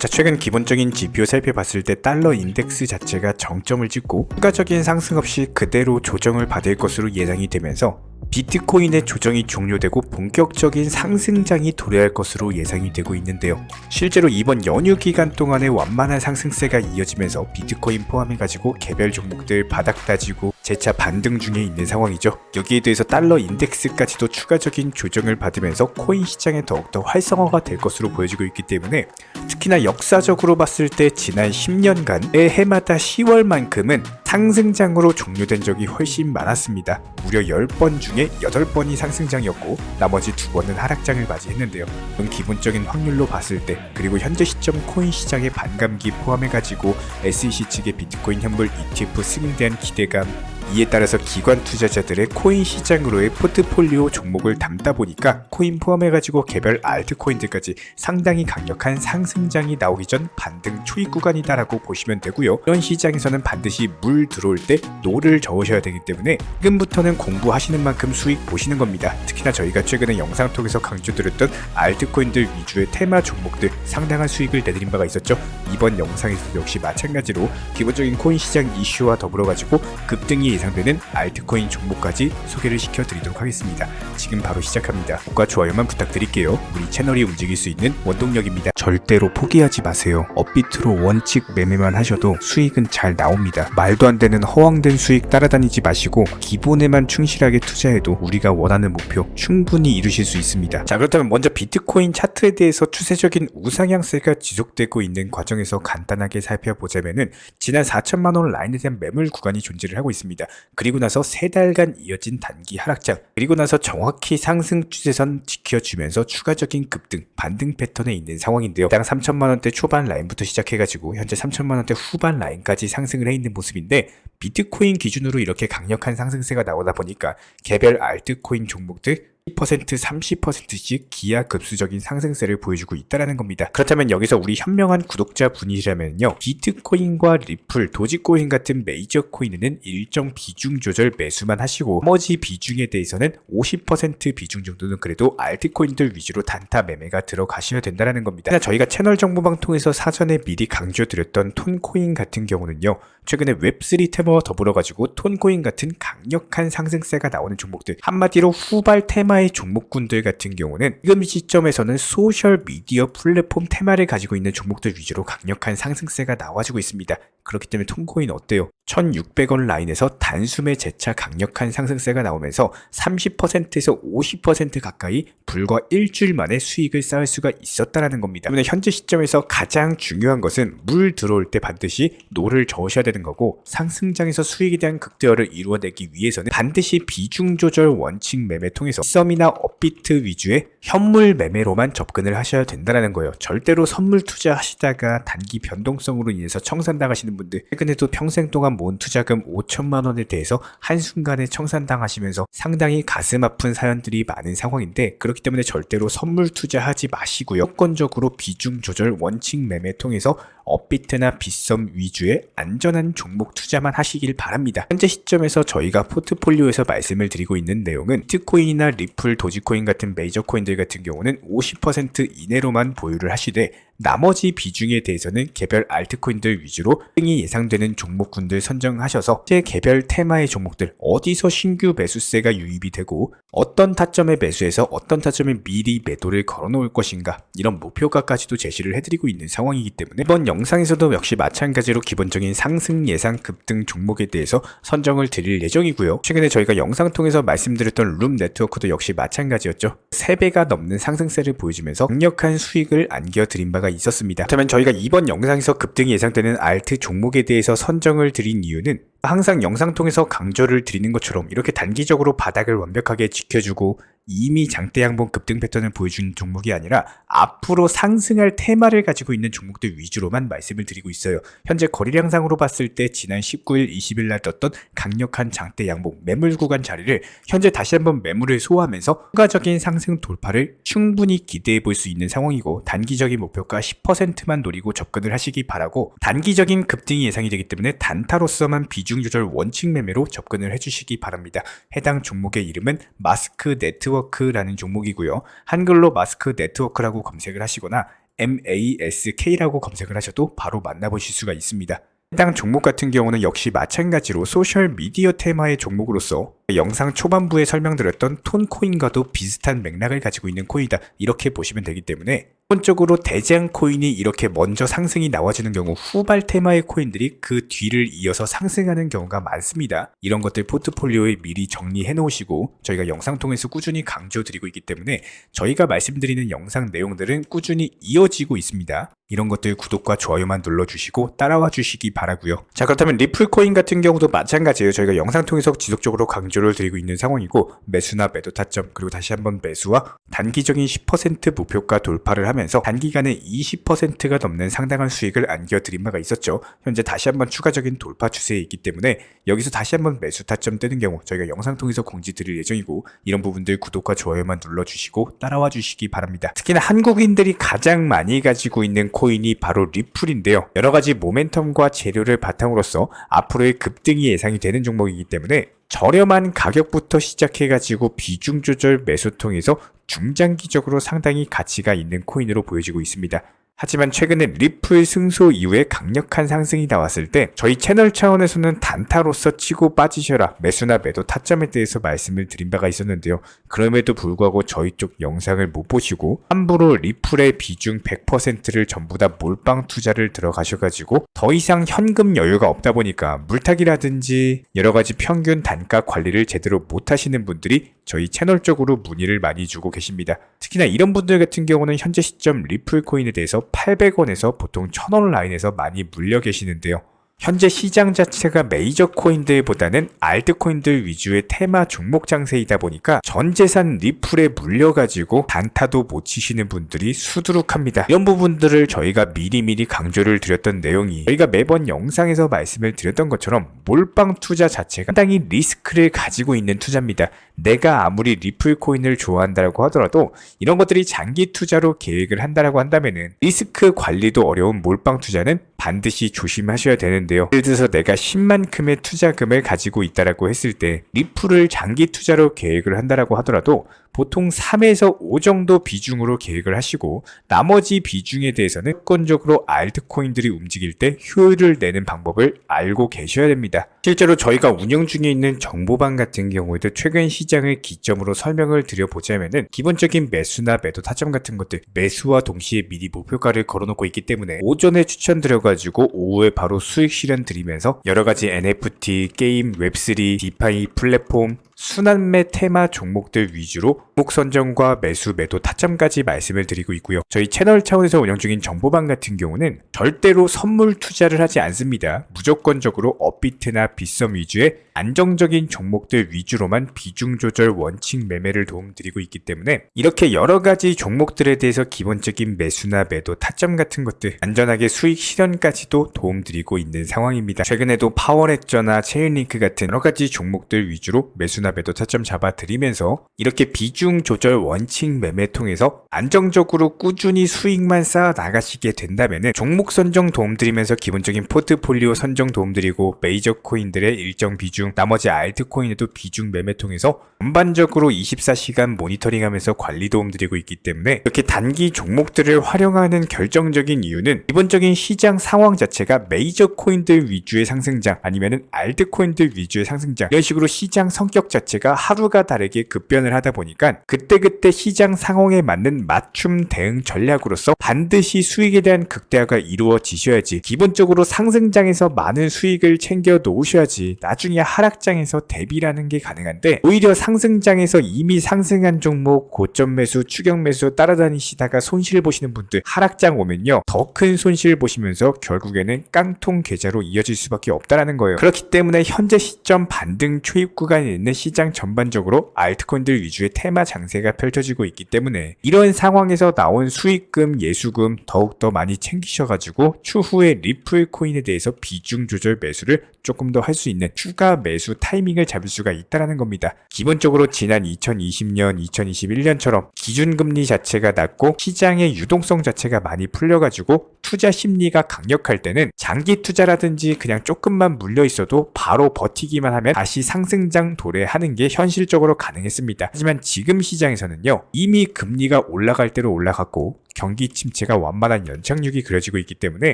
자, 최근 기본적인 지표 살펴봤을 때 달러 인덱스 자체가 정점을 찍고 추가적인 상승 없이 그대로 조정을 받을 것으로 예상이 되면서 비트코인의 조정이 종료되고 본격적인 상승장이 도래할 것으로 예상이 되고 있는데요. 실제로 이번 연휴 기간 동안에 완만한 상승세가 이어지면서 비트코인 포함해가지고 개별 종목들 바닥 다지고 재차 반등 중에 있는 상황이죠. 여기에 대해서 달러 인덱스까지도 추가적인 조정을 받으면서 코인 시장에 더욱더 활성화가 될 것으로 보여지고 있기 때문에 특히나 역사적으로 봤을 때 지난 10년간 매 해마다 10월만큼은 상승장으로 종료된 적이 훨씬 많았습니다. 무려 10번 중에 8번이 상승장이었고 나머지 2번은 하락장을 맞이했는데요. 이건 기본적인 확률로 봤을 때, 그리고 현재 시점 코인 시장의 반감기 포함해가지고 SEC 측의 비트코인 현물 ETF 승인에 대한 기대감, 이에 따라서 기관 투자자들의 코인 시장으로의 포트폴리오 종목을 담다 보니까 코인 포함해가지고 개별 알트코인들까지 상당히 강력한 상승장이 나오기 전 반등 초입 구간이다라고 보시면 되고요. 이런 시장에서는 반드시 물 들어올 때 노를 저으셔야 되기 때문에 지금부터는 공부하시는 만큼 수익 보시는 겁니다. 특히나 저희가 최근에 영상 통해서 강조드렸던 알트코인들 위주의 테마 종목들 상당한 수익을 내드린 바가 있었죠. 이번 영상에서도 역시 마찬가지로 기본적인 코인 시장 이슈와 더불어가지고 급등이 예상되는 알트코인 종목까지 소개를 시켜드리도록 하겠습니다. 지금 바로 시작합니다. 구독과 좋아요만 부탁드릴게요. 우리 채널이 움직일 수 있는 원동력입니다. 절대로 포기하지 마세요. 업비트로 원칙 매매만 하셔도 수익은 잘 나옵니다. 말도 안 되는 허황된 수익 따라다니지 마시고 기본에만 충실하게 투자해도 우리가 원하는 목표 충분히 이루실 수 있습니다. 자, 그렇다면 먼저 비트코인 차트에 대해서 추세적인 우상향세가 지속되고 있는 과정에서 간단하게 살펴보자면은 지난 4천만원 라인에 대한 매물 구간이 존재를 하고 있습니다. 그리고 나서 3달간 이어진 단기 하락장, 그리고 나서 정확히 상승 추세선 지켜주면서 추가적인 급등, 반등 패턴에 있는 상황인데요. 당 3천만원대 초반 라인부터 시작해가지고 현재 3천만원대 후반 라인까지 상승을 해 있는 모습인데, 비트코인 기준으로 이렇게 강력한 상승세가 나오다 보니까 개별 알트코인 종목들 10%, 30%씩 기하급수적인 상승세를 보여주고 있다는 겁니다. 그렇다면 여기서 우리 현명한 구독자분이라면요, 비트코인과 리플, 도지코인 같은 메이저 코인에는 일정 비중 조절 매수만 하시고 나머지 비중에 대해서는 50% 비중 정도는 그래도 알트코인들 위주로 단타 매매가 들어가셔야 된다는 겁니다. 저희가 채널 정보방 통해서 사전에 미리 강조드렸던 톤코인 같은 경우는요, 최근에 웹3 테마와 더불어가지고 톤코인 같은 강력한 상승세가 나오는 종목들, 한마디로 후발 테마의 종목군들 같은 경우는 지금 시점에서는 소셜 미디어 플랫폼 테마를 가지고 있는 종목들 위주로 강력한 상승세가 나와주고 있습니다. 그렇기 때문에 톤코인 어때요? 1600원 라인에서 단숨에 재차 강력한 상승세가 나오면서 30%에서 50% 가까이 불과 일주일 만에 수익을 쌓을 수가 있었다는 겁니다. 때문에 현재 시점에서 가장 중요한 것은 물 들어올 때 반드시 노를 저으셔야 되는 거고, 상승장에서 수익에 대한 극대화를 이루어내기 위해서는 반드시 비중 조절 원칙 매매 통해서 썸이나 업비트 위주의 현물 매매로만 접근을 하셔야 된다는 거예요. 절대로 선물 투자하시다가 단기 변동성으로 인해서 청산당하시는 분들, 최근에도 평생 동안 모은 투자금 5천만 원에 대해서 한순간에 청산당하시면서 상당히 가슴 아픈 사연들이 많은 상황인데, 그렇기 때문에 절대로 선물 투자하지 마시고요. 무조건적으로 비중 조절 원칙 매매 통해서 업비트나 빗썸 위주의 안전한 종목 투자만 하시길 바랍니다. 현재 시점에서 저희가 포트폴리오에서 말씀을 드리고 있는 내용은 비트코인이나 리플, 도지코인 같은 메이저 코인들 같은 경우는 50% 이내로만 보유를 하시되, 나머지 비중에 대해서는 개별 알트코인들 위주로 흥이 예상되는 종목군들 선정하셔서 제 개별 테마의 종목들 어디서 신규 매수세가 유입이 되고 어떤 타점에 매수해서 어떤 타점에 미리 매도를 걸어놓을 것인가, 이런 목표가까지도 제시를 해드리고 있는 상황이기 때문에 이번 영상에서도 역시 마찬가지로 기본적인 상승 예상 급등 종목에 대해서 선정을 드릴 예정이고요. 최근에 저희가 영상 통해서 말씀드렸던 룸 네트워크도 역시 마찬가지였죠. 3배가 넘는 상승세를 보여주면서 강력한 수익을 안겨드린 바가 있었습니다. 그렇다면 저희가 이번 영상에서 급등이 예상되는 알트 종목에 대해서 선정을 드린 이유는 항상 영상 통해서 강조를 드리는 것처럼 이렇게 단기적으로 바닥을 완벽하게 지켜주고 이미 장대 양봉 급등 패턴을 보여준 종목이 아니라 앞으로 상승할 테마를 가지고 있는 종목들 위주로만 말씀을 드리고 있어요. 현재 거래량상으로 봤을 때 지난 19일, 20일 날 떴던 강력한 장대 양봉 매물 구간 자리를 현재 다시 한번 매물을 소화하면서 추가적인 상승 돌파를 충분히 기대해 볼 수 있는 상황이고, 단기적인 목표가 10%만 노리고 접근을 하시기 바라고, 단기적인 급등이 예상이 되기 때문에 단타로서만 비중 조절 원칙 매매로 접근을 해주시기 바랍니다. 해당 종목의 이름은 마스크 네트워크라는 종목이고요. 한글로 마스크 네트워크라고 검색을 하시거나 MASK라고 검색을 하셔도 바로 만나보실 수가 있습니다. 해당 종목 같은 경우는 역시 마찬가지로 소셜미디어 테마의 종목으로서 영상 초반부에 설명드렸던 톤코인과도 비슷한 맥락을 가지고 있는 코인이다, 이렇게 보시면 되기 때문에 기본적으로 대장 코인이 이렇게 먼저 상승이 나와주는 경우 후발 테마의 코인들이 그 뒤를 이어서 상승하는 경우가 많습니다. 이런 것들 포트폴리오에 미리 정리해 놓으시고 저희가 영상 통해서 꾸준히 강조드리고 있기 때문에 저희가 말씀드리는 영상 내용들은 꾸준히 이어지고 있습니다. 이런 것들 구독과 좋아요만 눌러주시고 따라와 주시기 바라고요. 자, 그렇다면 리플 코인 같은 경우도 마찬가지예요. 저희가 영상 통해서 지속적으로 강조를 드리고 있는 상황이고, 매수나 매도 타점, 그리고 다시 한번 매수와 단기적인 10% 목표가 돌파를 하면서 단기간에 20%가 넘는 상당한 수익을 안겨드린 바가 있었죠. 현재 다시 한번 추가적인 돌파 추세에 있기 때문에 여기서 다시 한번 매수 타점 뜨는 경우 저희가 영상 통해서 공지 드릴 예정이고, 이런 부분들 구독과 좋아요만 눌러주시고 따라와 주시기 바랍니다. 특히나 한국인들이 가장 많이 가지고 있는 코인이 바로 리플인데요. 여러가지 모멘텀과 재료를 바탕으로서 앞으로의 급등이 예상이 되는 종목이기 때문에 저렴한 가격부터 시작해가지고 비중 조절 매수 통해서 중장기적으로 상당히 가치가 있는 코인으로 보여지고 있습니다. 하지만 최근에 리플 승소 이후에 강력한 상승이 나왔을 때 저희 채널 차원에서는 단타로서 치고 빠지셔라, 매수나 매도 타점에 대해서 말씀을 드린 바가 있었는데요. 그럼에도 불구하고 저희 쪽 영상을 못 보시고 함부로 리플의 비중 100%를 전부 다 몰빵 투자를 들어가셔가지고 더 이상 현금 여유가 없다 보니까 물타기라든지 여러가지 평균 단가 관리를 제대로 못하시는 분들이 저희 채널 쪽으로 문의를 많이 주고 계십니다. 특히나 이런 분들 같은 경우는 현재 시점 리플 코인에 대해서 800원에서 보통 1000원 라인에서 많이 물려 계시는데요. 현재 시장 자체가 메이저 코인들보다는 알트코인들 위주의 테마 종목 장세이다 보니까 전 재산 리플에 물려가지고 단타도 못 치시는 분들이 수두룩합니다. 이런 부분들을 저희가 미리미리 강조를 드렸던 내용이, 저희가 매번 영상에서 말씀을 드렸던 것처럼 몰빵 투자 자체가 상당히 리스크를 가지고 있는 투자입니다. 내가 아무리 리플 코인을 좋아한다고 하더라도 이런 것들이 장기 투자로 계획을 한다고 한다면은 리스크 관리도 어려운 몰빵 투자는 반드시 조심하셔야 되는데요. 예를 들어서 내가 10만큼의 투자금을 가지고 있다라고 했을 때 리플을 장기 투자로 계획을 한다라고 하더라도 보통 3에서 5 정도 비중으로 계획을 하시고 나머지 비중에 대해서는 무조건적으로 알트코인들이 움직일 때 효율을 내는 방법을 알고 계셔야 됩니다. 실제로 저희가 운영 중에 있는 정보방 같은 경우에도 최근 시장을 기점으로 설명을 드려보자면은 기본적인 매수나 매도 타점 같은 것들 매수와 동시에 미리 목표가를 걸어놓고 있기 때문에 오전에 추천드려가지고 오후에 바로 수익 실현 드리면서 여러가지 NFT, 게임, 웹3, 디파이 플랫폼, 순환매 테마 종목들 위주로 종목 선정과 매수, 매도 타점까지 말씀을 드리고 있고요. 저희 채널 차원에서 운영 중인 정보방 같은 경우는 절대로 선물 투자를 하지 않습니다. 무조건적으로 업비트나 빗썸 위주의 안정적인 종목들 위주로만 비중 조절 원칙 매매를 도움드리고 있기 때문에 이렇게 여러가지 종목들에 대해서 기본적인 매수나 매도 타점 같은 것들 안전하게 수익 실현까지도 도움드리고 있는 상황입니다. 최근에도 파워레저나 체인링크 같은 여러가지 종목들 위주로 매수나 매도 타점 잡아드리면서 이렇게 비중 조절 원칙 매매 통해서 안정적으로 꾸준히 수익만 쌓아 나가시게 된다면 종목 선정 도움드리면서 기본적인 포트폴리오 선정 도움드리고 메이저 코인들의 일정 비중, 나머지 알트코인에도 비중 매매 통해서 전반적으로 24시간 모니터링하면서 관리 도움드리고 있기 때문에 이렇게 단기 종목들을 활용하는 결정적인 이유는 기본적인 시장 상황 자체가 메이저 코인들 위주의 상승장 아니면은 알트코인들 위주의 상승장, 이런 식으로 시장 성격 자체가 하루가 다르게 급변을 하다 보니까 그때그때 시장 상황에 맞는 맞춤 대응 전략으로서 반드시 수익에 대한 극대화가 이루어지셔야지, 기본적으로 상승장에서 많은 수익을 챙겨 놓으셔야지 나중에 하락장에서 대비라는 게 가능한데, 오히려 상승장에서 이미 상승한 종목 고점 매수, 추격 매수 따라다니시다가 손실 보시는 분들 하락장 오면요 더 큰 손실 보시면서 결국에는 깡통 계좌로 이어질 수밖에 없다라는 거예요. 그렇기 때문에 현재 시점 반등 초입 구간에 있는 시장 전반적으로 알트코인들 위주의 테마 장세가 펼쳐지고 있기 때문에 이런 상황에서 나온 수익금, 예수금 더욱더 많이 챙기셔가지고 추후에 리플 코인에 대해서 비중 조절 매수를 조금 더 할 수 있는 추가 매수 타이밍을 잡을 수가 있다는 겁니다. 기본적으로 지난 2020년, 2021년처럼 기준금리 자체가 낮고 시장의 유동성 자체가 많이 풀려가지고 투자 심리가 강력할 때는 장기 투자라든지 그냥 조금만 물려 있어도 바로 버티기만 하면 다시 상승장 도래하는 게 현실적으로 가능했습니다. 하지만 지금 시장에서는요 이미 금리가 올라갈 대로 올라갔고 경기 침체가 완만한 연착륙이 그려지고 있기 때문에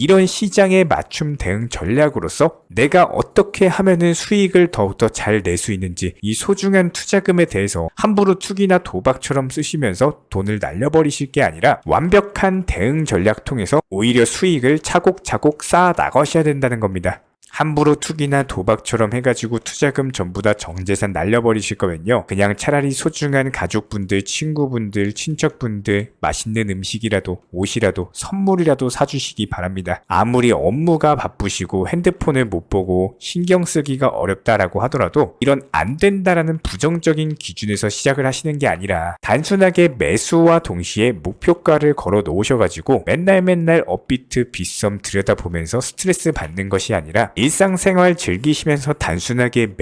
이런 시장에 맞춤 대응 전략으로서 내가 어떻게 하면은 수익을 더욱더 잘 낼 수 있는지 이 소중한 투자금에 대해서 함부로 투기나 도박처럼 쓰시면서 돈을 날려버리실 게 아니라 완벽한 대응 전략 통해서 오히려 수익을 차곡차곡 쌓아 나가셔야 된다는 겁니다. 함부로 투기나 도박처럼 해가지고 투자금 전부 다 정재산 날려버리실 거면요, 그냥 차라리 소중한 가족분들, 친구분들, 친척분들 맛있는 음식이라도 옷이라도 선물이라도 사주시기 바랍니다. 아무리 업무가 바쁘시고 핸드폰을 못 보고 신경 쓰기가 어렵다라고 하더라도 이런 안 된다라는 부정적인 기준에서 시작을 하시는 게 아니라 단순하게 매수와 동시에 목표가를 걸어 놓으셔가지고 맨날 업비트 빗썸 들여다보면서 스트레스 받는 것이 아니라 일상생활 즐기시면서 단순하게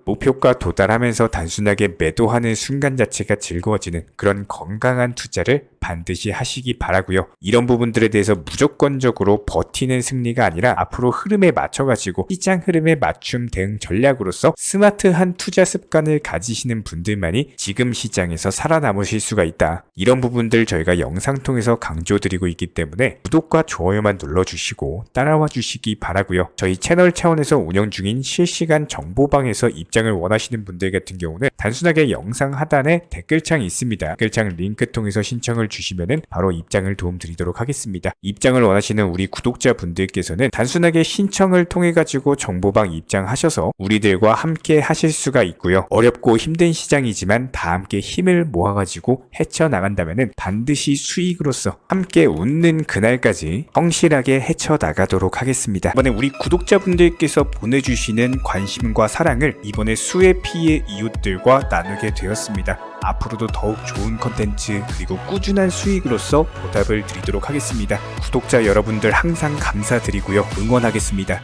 목표가 도달하면서 단순하게 매도하는 순간 자체가 즐거워지는 그런 건강한 투자를 반드시 하시기 바라고요. 이런 부분들에 대해서 무조건적으로 버티는 승리가 아니라 앞으로 흐름에 맞춰가지고 시장 흐름에 맞춤 대응 전략으로서 스마트한 투자 습관을 가지시는 분들만이 지금 시장에서 살아남으실 수가 있다. 이런 부분들 저희가 영상 통해서 강조드리고 있기 때문에 구독과 좋아요만 눌러주시고 따라와 주시기 바라고요. 저희 채널 차원에서 운영 중인 실시간 정보방에서 입장을 원하시는 분들 같은 경우는 단순하게 영상 하단에 댓글창이 있습니다. 댓글창 링크 통해서 신청을 주시면은 바로 입장을 도움드리도록 하겠습니다. 입장을 원하시는 우리 구독자분들께서는 단순하게 신청을 통해 가지고 정보방 입장하셔서 우리들과 함께 하실 수가 있고요. 어렵고 힘든 시장이지만 다 함께 힘을 모아가지고 헤쳐나간다면은 반드시 수익으로서 함께 웃는 그날까지 성실하게 헤쳐나가도록 하겠습니다. 이번에 우리 구독자분들께서 보내주시는 관심과 사랑을 이번에 수혜 피해 이웃들과 나누게 되었습니다. 앞으로도 더욱 좋은 컨텐츠 그리고 꾸준한 수익으로서 보답을 드리도록 하겠습니다. 구독자 여러분들 항상 감사드리고요. 응원하겠습니다.